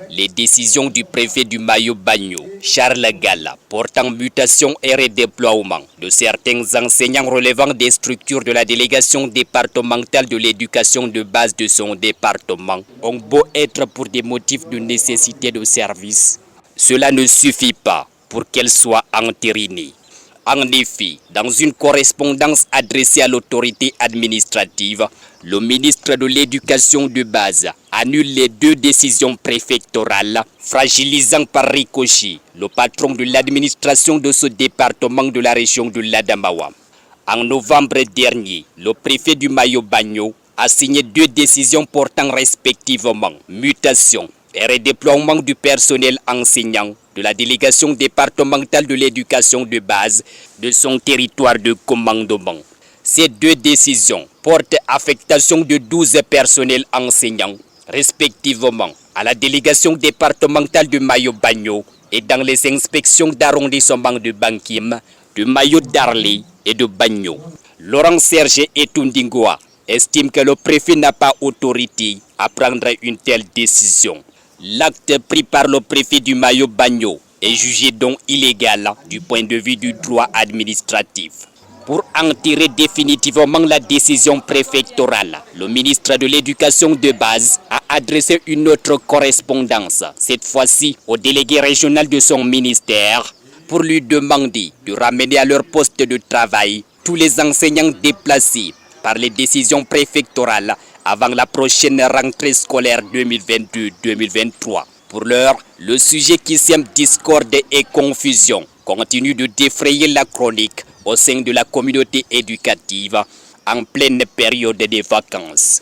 Les décisions du préfet du Mayo-Bagno, Charles Galla, portant mutation et redéploiement de certains enseignants relevant des structures de la délégation départementale de l'éducation de base de son département, ont beau être pour des motifs de nécessité de service, cela ne suffit pas pour qu'elles soient entérinées. En effet, dans une correspondance adressée à l'autorité administrative, le ministre de l'Éducation de base annule les 2 décisions préfectorales, fragilisant par ricochet le patron de l'administration de ce département de la région de l'Adamawa. En novembre dernier, le préfet du Mayo-Bagno a signé 2 décisions portant respectivement mutation et redéploiement du personnel enseignant de la délégation départementale de l'éducation de base de son territoire de commandement. Ces 2 décisions portent affectation de 12 personnels enseignants, respectivement à la délégation départementale de Mayo-Bagno et dans les inspections d'arrondissement de Bankim, de Mayo-Darley et de Bagno. Laurent Serge Etundingoa estime que le préfet n'a pas autorité à prendre une telle décision. L'acte pris par le préfet du Mayo-Bagno est jugé donc illégal du point de vue du droit administratif. Pour en tirer définitivement la décision préfectorale, le ministre de l'Éducation de base a adressé une autre correspondance, cette fois-ci au délégué régional de son ministère, pour lui demander de ramener à leur poste de travail tous les enseignants déplacés par les décisions préfectorales avant la prochaine rentrée scolaire 2022-2023. Pour l'heure, le sujet qui sème discorde et confusion continue de défrayer la chronique au sein de la communauté éducative en pleine période des vacances.